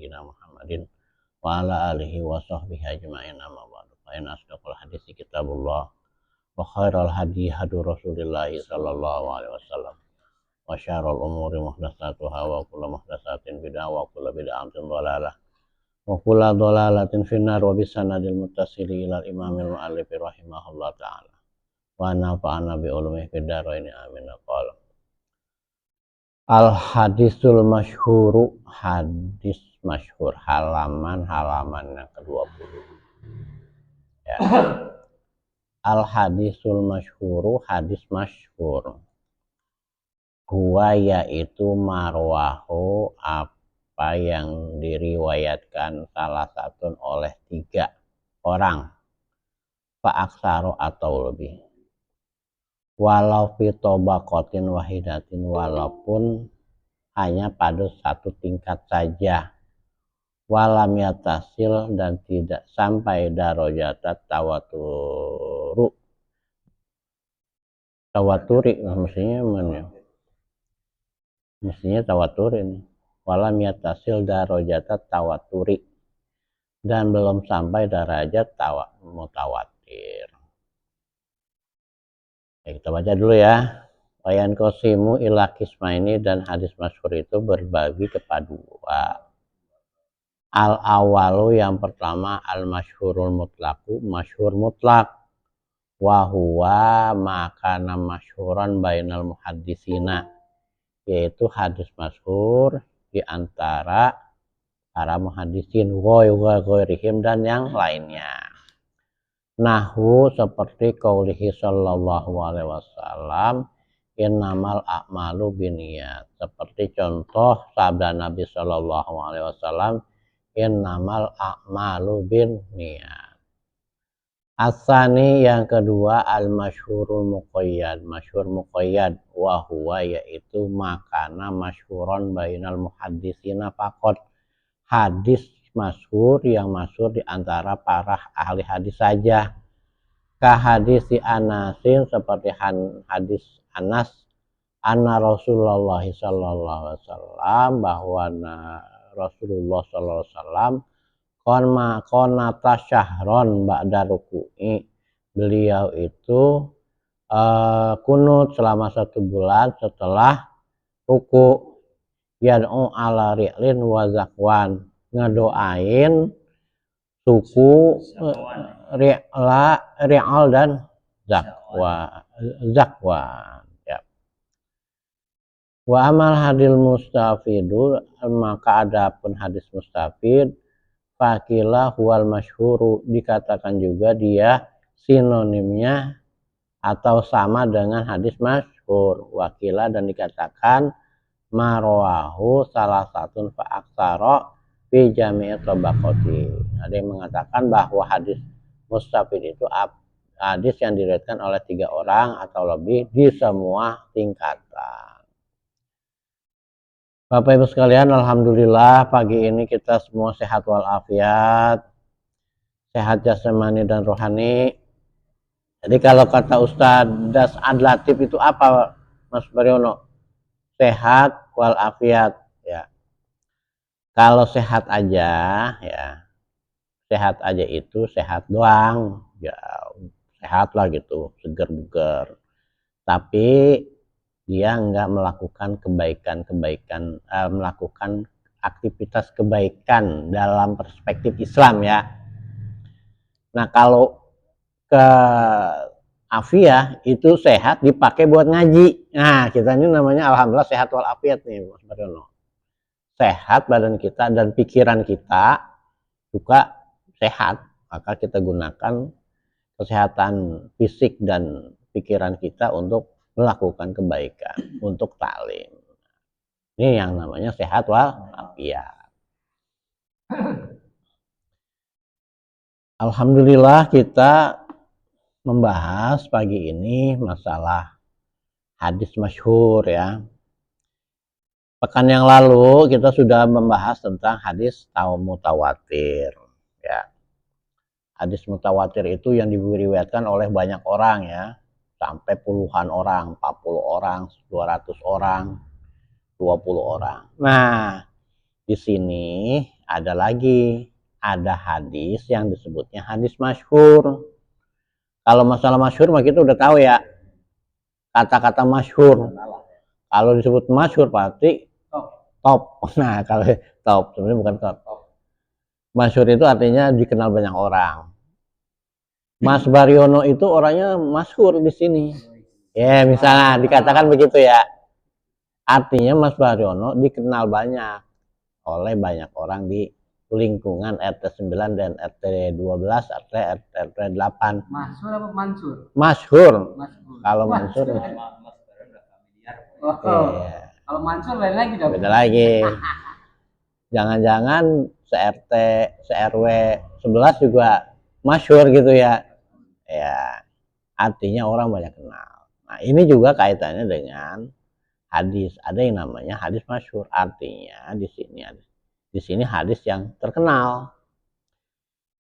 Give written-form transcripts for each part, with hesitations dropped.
sayyidina Muhammadin wa ala alihi wa sahbihi ajma'in amma ba'du. Fa inna asdaqal hadits kitabullah wa khairal hadi hadi Rasulillah sallallahu alaihi wasallam wa syarrul umuri muhdatsatuha wa kullu muhdatsatin bid'ah wa kullu bid'atin dhalalah wa kullu dhalalatin finnar wa bisanadil muttasili ilal imamil muallif rahimahullah ta'ala wa nafa'ana bi ulumihi fid dharain amin. Qala al hadisul masyhuru, hadis masyhur, halaman yang ke-20 ya. Al hadisul masyhuru, hadis masyhur, huwa yaitu marwahu, apa yang diriwayatkan salah satu oleh 3 orang, fa aksaru atau lebih, walau fi tabaqatin wahidatin, walaupun hanya pada satu tingkat saja, walam yatasil, dan tidak sampai darajat tawaturi, mestinya tawaturin, walam yatasil darajat tawaturi, dan belum sampai derajat mutawatir. Kita baca dulu ya. Wayan qasimu ila qismaini, dan hadis masyhur itu berbagi kepada 2. Al awalu, yang pertama, al masyhurul mutlaqu, masyhur mutlak, wa huwa makana masyhuran bainal muhaddisina, yaitu hadis masyhur di antara para muhaddisin, ghairihim, dan yang lainnya. Nahu, seperti qaulihi sallallahu alaihi wasallam, innamal a'malu binniyat, seperti contoh sabda Nabi sallallahu alaihi wasallam, innamal a'malu binniyat. Asani, yang kedua, al masyhurul muqayyad, masyhur muqayyad, wa huwa yaitu makana masyhuron bainal muhaddisina faqat, hadis masyhur yang masyhur di antara para ahli hadis saja. Ka hadis Anasin, seperti hadis Anas, anna Rasulullah sallallahu alaihi wasallam, bahwa Rasulullah sallallahu alaihi wasallam qanata syahron ba'da ruku'i, beliau itu kunut selama 1 bulan setelah ruku, yad'u ala ri'lin wa zakwan, ngedoain suku ri'al dan zakwan ya. Wa amal hadil mustafidu, maka adapun hadis mustafid, fakila huwal masyhuru, dikatakan juga dia sinonimnya atau sama dengan hadis masyhur. Wakila, dan dikatakan marwahu salah satu fa aksara fi jami'i tabaqati. Ada yang mengatakan bahwa hadis mustafid itu hadis yang diriwayatkan oleh 3 orang atau lebih di semua tingkatan. Bapak Ibu sekalian, alhamdulillah pagi ini kita semua sehat walafiat, sehat jasmani dan rohani. Jadi kalau kata Ustadz Adlatif itu apa, Mas Baryono? Sehat walafiat ya. Kalau sehat aja ya, sehat aja itu sehat doang ya, sehat lah gitu, seger buger. Tapi dia enggak melakukan kebaikan, melakukan aktivitas kebaikan dalam perspektif Islam ya. Nah, kalau ke afiah itu sehat dipakai buat ngaji. Nah, kita ini namanya alhamdulillah sehat walafiat nih, Mas Baryono. Sehat badan kita dan pikiran kita juga sehat, maka kita gunakan kesehatan fisik dan pikiran kita untuk melakukan kebaikan, untuk taklim. Ini yang namanya sehat walafiat. Alhamdulillah kita membahas pagi ini masalah hadis masyhur ya. Pekan yang lalu kita sudah membahas tentang hadis mutawatir ya. Hadis mutawatir itu yang diriwayatkan oleh banyak orang ya, sampai puluhan orang, 40 orang, 200 orang, 20 orang. Nah, di sini ada lagi, ada hadis yang disebutnya hadis masyhur. Kalau masalah masyhur mah kita udah tahu ya, kata-kata masyhur. Kalau disebut masyhur pasti top. Nah, kalau top sebenarnya bukan top. Masyhur itu artinya dikenal banyak orang. Mas Baryono itu orangnya masyhur di sini. Ya, misalnya dikatakan begitu ya. Artinya Mas Baryono dikenal banyak oleh banyak orang di lingkungan RT 9 dan RT 12, RT 8. Masyhur apa Mansur? Masyhur. Kalau Mansur. Iya. Kalau Mansur lain lagi dong. Beda lagi. Jangan-jangan se-RT, se-RW 11 juga masyhur gitu ya. Ya, artinya orang banyak kenal. Nah, ini juga kaitannya dengan hadis. Ada yang namanya hadis masyhur. Artinya di sini hadis yang terkenal.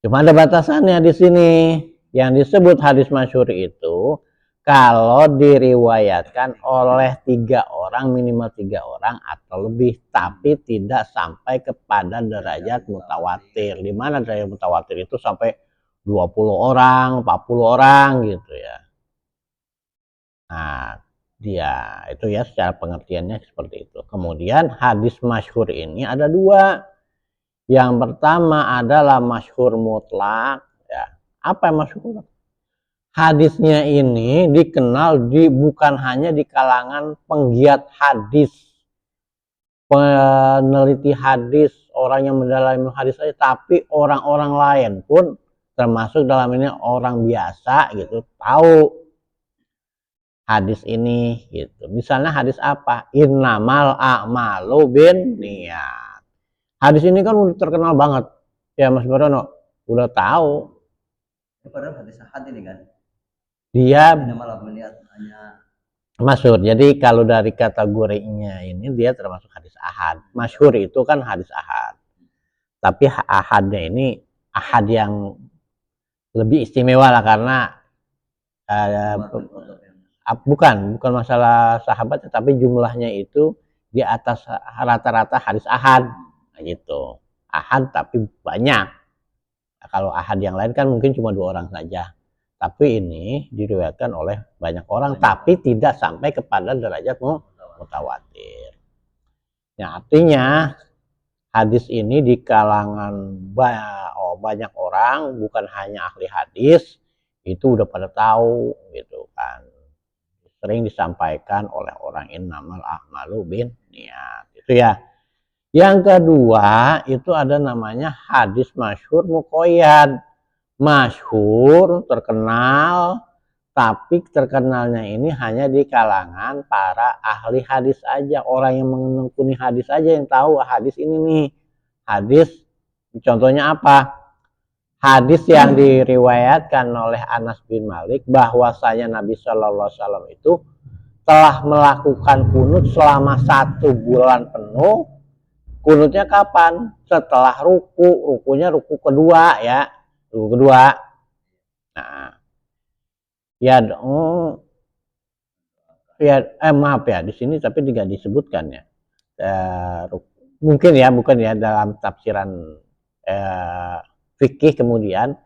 Cuma ada batasannya di sini. Yang disebut hadis masyhur itu kalau diriwayatkan oleh 3 orang, minimal 3 orang atau lebih, tapi tidak sampai kepada derajat mutawatir. Di mana derajat mutawatir itu sampai 20 orang, 40 orang gitu ya. Nah, dia itu ya secara pengertiannya seperti itu. Kemudian hadis masyhur ini ada 2. Yang pertama adalah masyhur mutlak ya. Apa yang masyhur? Hadisnya ini dikenal bukan hanya di kalangan penggiat hadis, peneliti hadis, orang yang mendalami hadis saja, tapi orang-orang lain pun termasuk dalam ini orang biasa gitu tahu hadis ini gitu. Misalnya hadis apa? Innamal a'malu binniyat. Hadis ini kan udah terkenal banget ya Mas Barono, udah tahu. Padahal hadis ahad ini kan. Dia malah melihat hanya masyhur. Jadi kalau dari kategorinya ini dia termasuk hadis ahad. Masyhur itu kan hadis ahad. Tapi ahadnya ini ahad yang lebih istimewa lah karena bukan masalah sahabat, tapi jumlahnya itu di atas rata-rata hadis ahad gitu. Ahad tapi banyak. Nah, kalau ahad yang lain kan mungkin cuma 2 orang saja. Tapi ini diriwayatkan oleh banyak orang, tapi tidak sampai kepada derajat mutawatir. Ya, artinya hadis ini di kalangan banyak orang, bukan hanya ahli hadis, itu udah pada tahu gitu kan. Sering disampaikan oleh orang innamal a'malu binniyat. Itu ya. Yang kedua itu ada namanya hadis masyhur muqayyad. Masyhur, terkenal, tapi terkenalnya ini hanya di kalangan para ahli hadis aja, orang yang menekuni hadis aja yang tahu hadis ini nih. Hadis contohnya apa? Hadis yang diriwayatkan oleh Anas bin Malik bahwasanya Nabi Shallallahu Alaihi Wasallam itu telah melakukan kunut selama 1 bulan penuh. Kunutnya kapan? Setelah ruku, rukunya ruku kedua ya. Kedua. Nah, ya maaf ya di sini tapi tidak disebutkan ya. Mungkin ya bukan ya dalam tafsiran fikih kemudian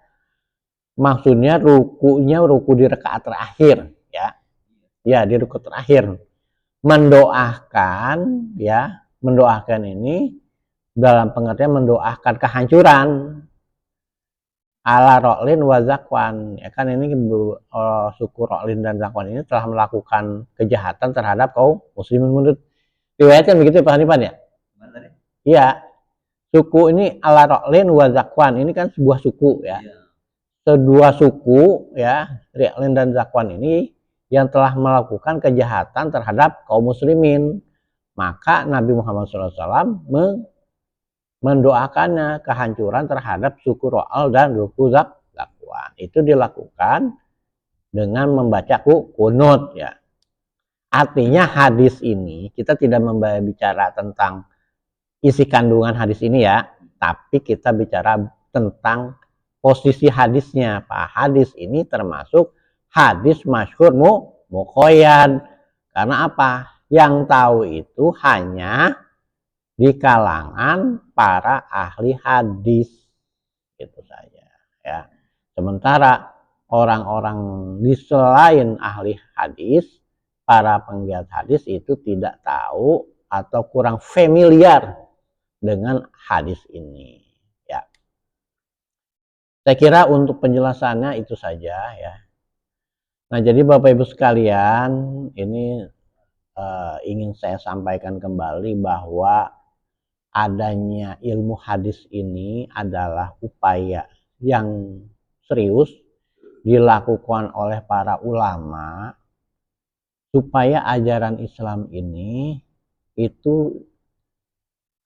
maksudnya rukunya ruku di rakaat terakhir ya. Ya, di ruku terakhir. Mendoakan ya, mendoakan ini dalam pengertian mendoakan kehancuran ala Ro'lin wa Zakwan. Ya kan ini suku Ro'lin dan Zakwan ini telah melakukan kejahatan terhadap kaum muslimin menurut riwayat kan begitu Pak Hanifan ya? Iya. Suku ini ala Ro'lin wa Zakwan ini kan sebuah suku ya. Kedua suku ya, Ro'lin dan Zakwan ini yang telah melakukan kejahatan terhadap kaum muslimin. Maka Nabi Muhammad SAW mendoakannya kehancuran terhadap suku Ro'al dan suku Zakwan. Itu dilakukan dengan membaca kunut ya. Artinya hadis ini kita tidak bicara tentang isi kandungan hadis ini ya, tapi kita bicara tentang posisi hadisnya. Pak, hadis ini termasuk hadis masyhur muqayyad. Karena apa? Yang tahu itu hanya di kalangan para ahli hadis, itu saja ya. Sementara orang-orang di selain ahli hadis, para penggiat hadis itu tidak tahu atau kurang familiar dengan hadis ini ya. Saya kira untuk penjelasannya itu saja ya. Nah, jadi Bapak Ibu sekalian, ini ingin saya sampaikan kembali bahwa adanya ilmu hadis ini adalah upaya yang serius dilakukan oleh para ulama supaya ajaran Islam ini itu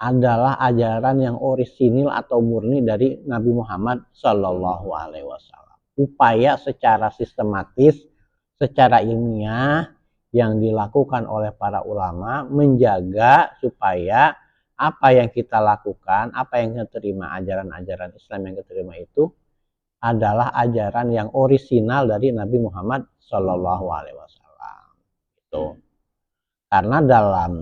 adalah ajaran yang orisinil atau murni dari Nabi Muhammad Shallallahu Alaihi Wasallam. Upaya secara sistematis, secara ilmiah yang dilakukan oleh para ulama menjaga supaya apa yang kita lakukan, apa yang kita terima, ajaran-ajaran Islam yang kita terima itu adalah ajaran yang orisinal dari Nabi Muhammad Shallallahu Alaihi Wasallam. Itu karena dalam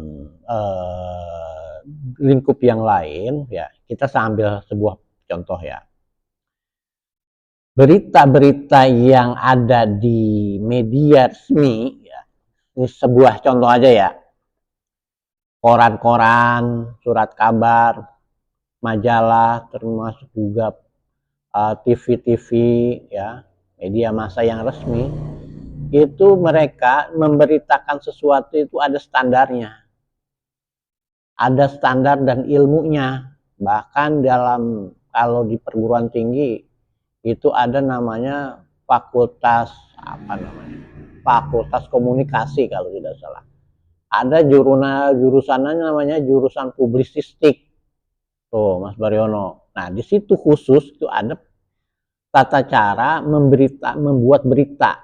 lingkup yang lain ya, kita sambil sebuah contoh ya, berita-berita yang ada di media resmi ya, ini sebuah contoh aja ya, koran-koran, surat kabar, majalah, termasuk juga TV-TV ya, media massa yang resmi, itu mereka memberitakan sesuatu itu ada standarnya, ada standar dan ilmunya. Bahkan dalam kalau di perguruan tinggi itu ada namanya fakultas fakultas komunikasi kalau tidak salah. Ada jurusannya namanya jurusan publisistik. Tuh Mas Baryono. Nah, di situ khusus itu ada tata cara membuat berita.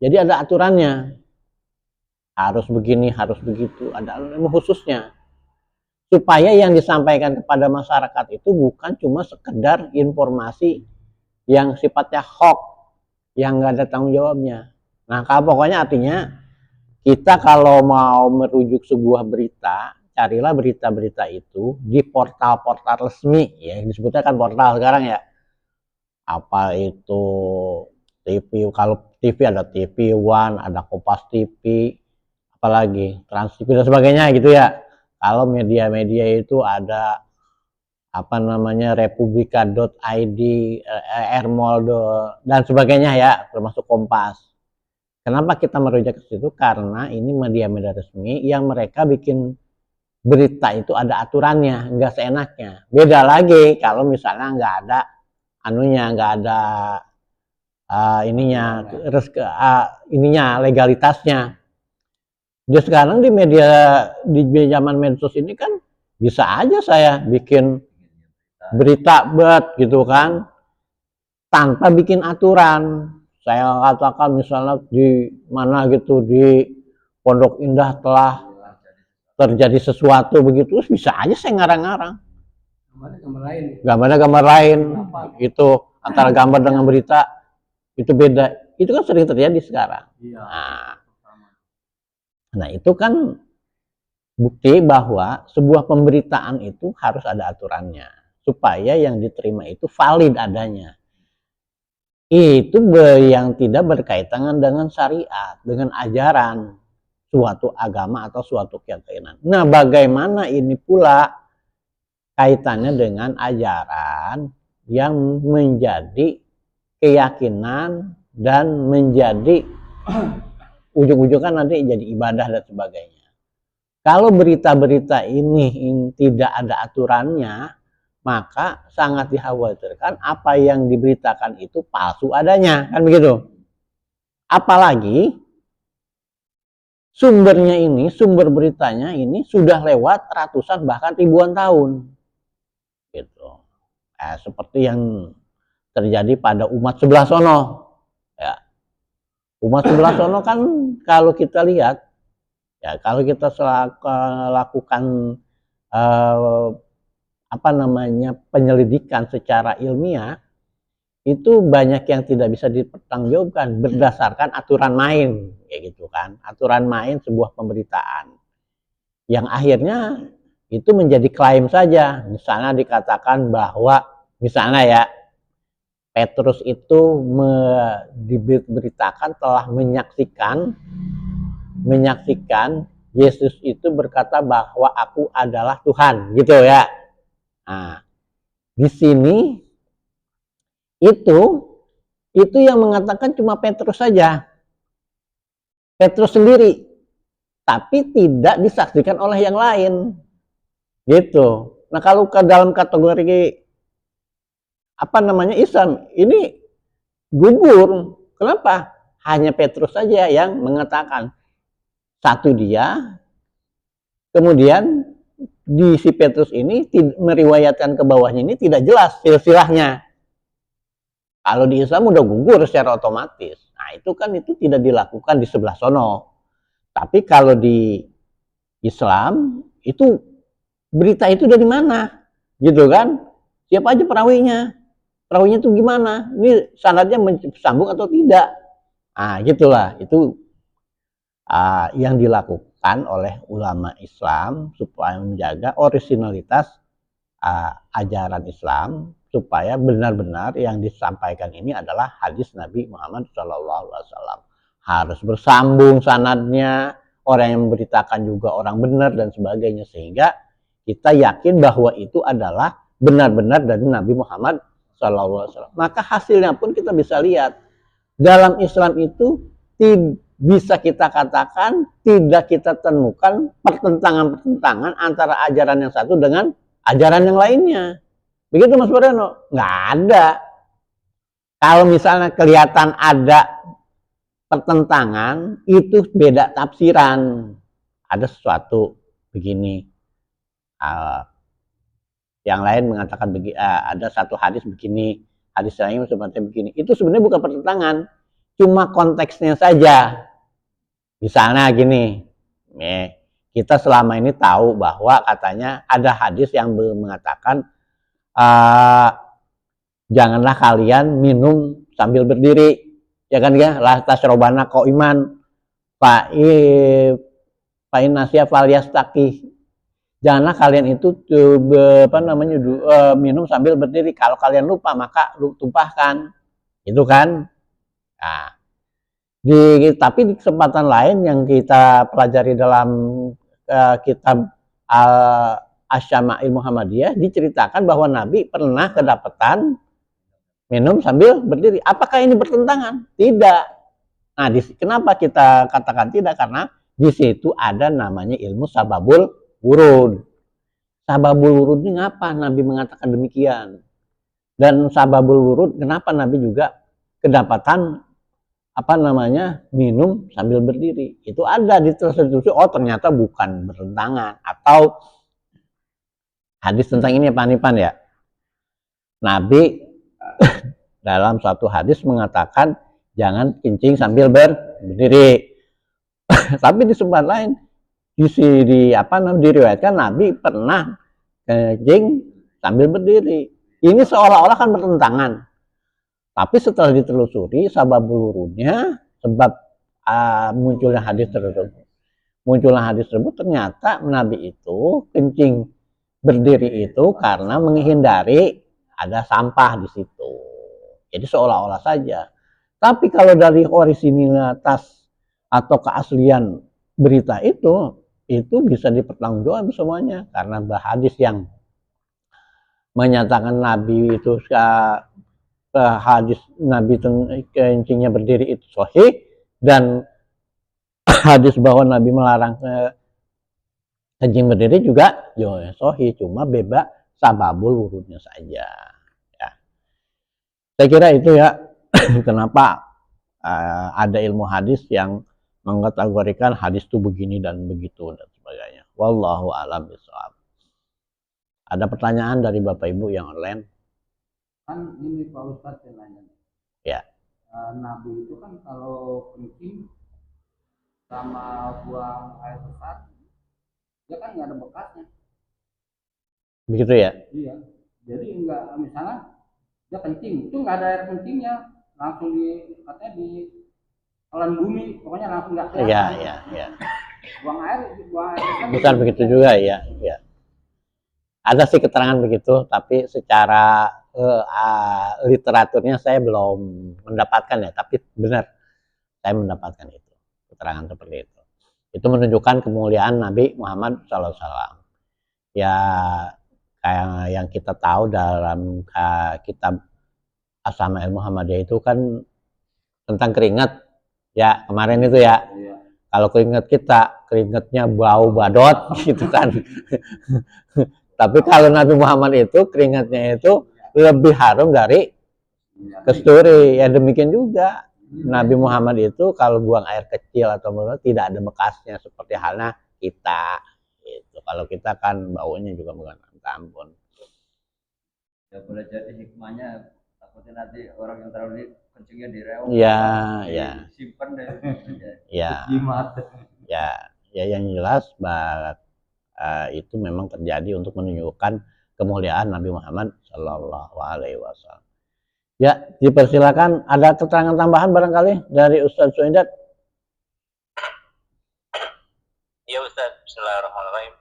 Jadi ada aturannya. Harus begini, harus begitu, ada ilmu khususnya. Supaya yang disampaikan kepada masyarakat itu bukan cuma sekedar informasi yang sifatnya hoax, yang nggak ada tanggung jawabnya. Nah, pokoknya artinya kita kalau mau merujuk sebuah berita, carilah berita-berita itu di portal-portal resmi, ya disebutnya kan portal sekarang ya. Apa itu TV, kalau TV ada TV One, ada Kompas TV, apalagi Trans TV dan sebagainya gitu ya. Kalau media-media itu ada apa namanya republika.id, Airmall dan sebagainya ya, termasuk Kompas. Kenapa kita merujuk ke situ? Karena ini media-media resmi yang mereka bikin berita itu ada aturannya, nggak seenaknya. Beda lagi kalau misalnya nggak ada anunya, nggak ada ininya legalitasnya. Jadi sekarang di zaman medsos ini kan bisa aja saya bikin berita gitu kan tanpa bikin aturan. Saya katakan misalnya di mana gitu di Pondok Indah telah terjadi sesuatu begitu, bisa aja saya ngarang-ngarang. Gambarnya gambar lain. Itu antara gambar dengan berita itu beda. Itu kan sering terjadi sekarang. Nah, itu kan bukti bahwa sebuah pemberitaan itu harus ada aturannya supaya yang diterima itu valid adanya. Itu yang tidak berkaitan dengan syariat, dengan ajaran suatu agama atau suatu keyakinan. Nah, bagaimana ini pula kaitannya dengan ajaran yang menjadi keyakinan dan menjadi ujung-ujungnya nanti jadi ibadah dan sebagainya. Kalau berita-berita ini tidak ada aturannya, maka sangat dikhawatirkan apa yang diberitakan itu palsu adanya, kan begitu. Apalagi sumbernya ini, sumber beritanya ini sudah lewat ratusan bahkan ribuan tahun. Gitu. Seperti yang terjadi pada umat sebelah sono. Ya. Umat sebelah sono kan kalau kita lihat, ya kalau kita lakukan penyelidikan secara ilmiah, itu banyak yang tidak bisa dipertanggungjawabkan berdasarkan aturan main, kayak gitu kan. Aturan main sebuah pemberitaan yang akhirnya itu menjadi klaim saja. Misalnya dikatakan bahwa misalnya ya Petrus itu diberitakan telah menyaksikan Yesus itu berkata bahwa aku adalah Tuhan, gitu ya. Nah, di sini itu yang mengatakan cuma Petrus saja, Petrus sendiri, tapi tidak disaksikan oleh yang lain, gitu. Nah, kalau ke dalam kategori Islam ini gugur. Kenapa? Hanya Petrus saja yang mengatakan. Satu dia, kemudian di si Petrus ini meriwayatkan ke bawahnya ini tidak jelas silsilahnya. Kalau di Islam udah gugur secara otomatis. Nah, itu tidak dilakukan di sebelah sono. Tapi kalau di Islam itu berita itu dari mana? Gitu kan? Siapa aja perawinya? Perawinya itu gimana? Ini sanadnya sambung atau tidak? Nah, gitulah. Itu yang dilakukan oleh ulama Islam supaya menjaga originalitas ajaran Islam, supaya benar-benar yang disampaikan ini adalah hadis Nabi Muhammad SAW. Harus bersambung sanadnya, orang yang memberitakan juga orang benar dan sebagainya, sehingga kita yakin bahwa itu adalah benar-benar dari Nabi Muhammad SAW. Maka hasilnya pun kita bisa lihat. Dalam Islam itu bisa kita katakan tidak kita temukan pertentangan-pertentangan antara ajaran yang satu dengan ajaran yang lainnya. Begitu Mas Bordano? Nggak ada. Kalau misalnya kelihatan ada pertentangan, itu beda tafsiran. Ada sesuatu begini. Yang lain mengatakan ada satu hadis begini, hadis lain seperti begini. Itu sebenarnya bukan pertentangan, cuma konteksnya saja. Misalnya gini, kita selama ini tahu bahwa katanya ada hadis yang mengatakan janganlah kalian minum sambil berdiri, ya kan ya, la tasrobana qaiman fa nasya falyastaqi. Janganlah kalian itu minum sambil berdiri. Kalau kalian lupa maka tumpahkan. Itu kan. Nah, tapi di kesempatan lain yang kita pelajari dalam kitab Asy-Syama'il Muhammadiyah diceritakan bahwa Nabi pernah kedapatan minum sambil berdiri. Apakah ini bertentangan? Tidak. Nah, kenapa kita katakan tidak? Karena di situ ada namanya ilmu sababul wurud. Sababul wurud ini ngapa Nabi mengatakan demikian? Dan sababul wurud kenapa Nabi juga kedapatan minum sambil berdiri? Itu ada di tersebut. Oh, ternyata bukan bertentangan. Atau hadis tentang ini Pak Nipan ya. Nabi dalam suatu hadis mengatakan jangan kencing sambil berdiri. Tapi di tempat lain diriwayatkan Nabi pernah kencing sambil berdiri. Ini seolah-olah kan bertentangan. Tapi setelah ditelusuri sababul wurudnya, sebab munculnya hadis tersebut ternyata Nabi itu kencing berdiri itu karena menghindari ada sampah di situ. Jadi seolah-olah saja. Tapi kalau dari originalitas atau keaslian berita itu bisa dipertanggungjawabkan semuanya, karena hadis yang menyatakan Nabi itu hadis Nabi kencingnya berdiri itu sahih, dan hadis bahwa Nabi melarang kencing berdiri juga sahih, cuma beda sababul wurudnya saja. Ya. Saya kira itu ya kenapa ada ilmu hadis yang mengkategorikan hadis itu begini dan begitu dan sebagainya. Wallahu a'lam bishawab. Ada pertanyaan dari Bapak Ibu yang online? Kan ini Pak Ustadz yang nanya. Ya. Nabi itu kan kalau kencing sama buang air besar, dia kan nggak ada bekasnya. Begitu ya? Iya. Jadi nggak, misalnya dia kencing, itu nggak ada air kencingnya, langsung katanya di telan bumi, pokoknya langsung nggak kelihatan. Iya. Buang air bukan begitu juga ya. Ada sih keterangan begitu, tapi secara literaturnya saya belum mendapatkan ya, tapi benar saya mendapatkan itu, keterangan seperti itu. Itu menunjukkan kemuliaan Nabi Muhammad SAW. Ya kayak yang kita tahu dalam kitab As-Sama'il Muhammadiyah itu kan tentang keringat ya, kemarin itu ya. Kalau keringatnya bau badot gitu kan. Tapi kalau Nabi Muhammad itu keringatnya itu lebih harum dari kesturi. Ya demikian juga Nabi Muhammad itu kalau buang air kecil atau tidak ada bekasnya seperti halnya kita. Gitu. Kalau kita kan baunya juga bukan ampun. Ya boleh jadi hikmahnya takutnya nanti orang yang terlalu kencingnya direwok. Ya, ya. Simpan deh. Ya. Ya, ya yang jelas itu memang terjadi untuk menunjukkan kemuliaan Nabi Muhammad Shallallahu Alaihi Wasallam. Ya, dipersilakan. Ada keterangan tambahan barangkali dari Ustadz Suidat? Ya Ustadz, bismillahirrahmanirrahim.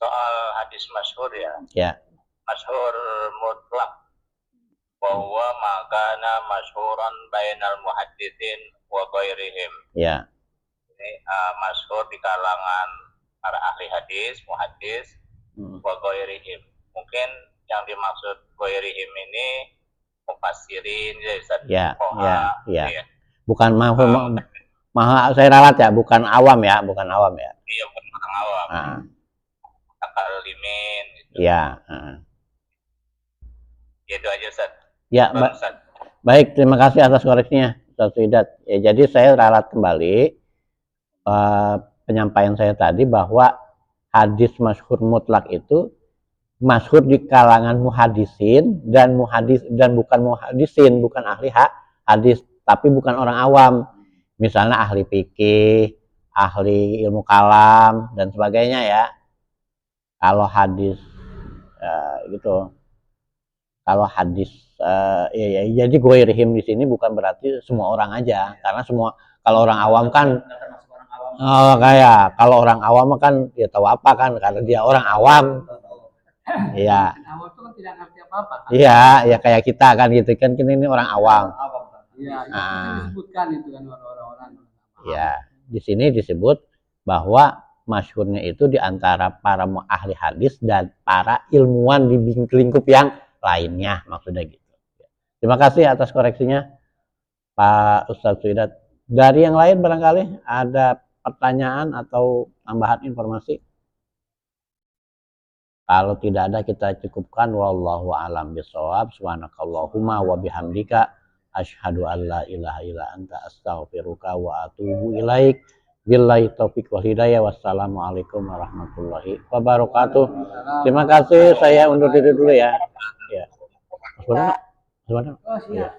Soal hadis masyhur ya. Ya. Masyhur mutlak bahwa makana masyhuran bainal muhadditsin wa ghairihim. Ya. Ini masyhur di kalangan para ahli hadis, muhaddis wa ghairihim. Mungkin yang dimaksud ghairihim ini mufassirin ya Ustaz. Ya, ya. Bukan saya ralat ya, bukan awam ya. Iya, bukan orang awam. Takalimin gitu. Ya, Itu aja Ustaz. Ya, baik, terima kasih atas koreksinya Ustaz Suidat. Ya, jadi saya ralat kembali penyampaian saya tadi bahwa hadis masyhur mutlak itu masyhur di kalangan muhadisin dan bukan muhadisin, bukan ahli hadis, tapi bukan orang awam. Misalnya ahli fikih, ahli ilmu kalam dan sebagainya ya. Kalau hadis gitu. Kalau hadis ya, jadi ghairihim di sini bukan berarti semua orang aja, karena semua kalau orang awam kan kayak kalau orang awam kan dia tahu apa kan, karena dia orang awam. Iya. Awam itu kan tidak ngerti apa-apa. Iya, ya kayak kita kan gitu kan, ini orang awam. Iya, disebutkan itu kan orang-orang. Ya, di sini disebut bahwa masyhurnya itu di antara para ahli hadis dan para ilmuwan di lingkup yang lainnya, maksudnya gitu. Terima kasih atas koreksinya Pak Ustadz Suidat. Dari yang lain barangkali ada pertanyaan atau tambahan informasi? Kalau tidak ada kita cukupkan. Wallahu a'lam bishawab. Subhanakallahumma wa bihamdika asyhadu an la ilaha illa anta astaghfiruka wa atubu ilaik. Billahi taufiq wal hidayah. Wassalamualaikum warahmatullahi wabarakatuh. Terima kasih, saya undur diri dulu ya. Ya. Sebentar. Oh, siap.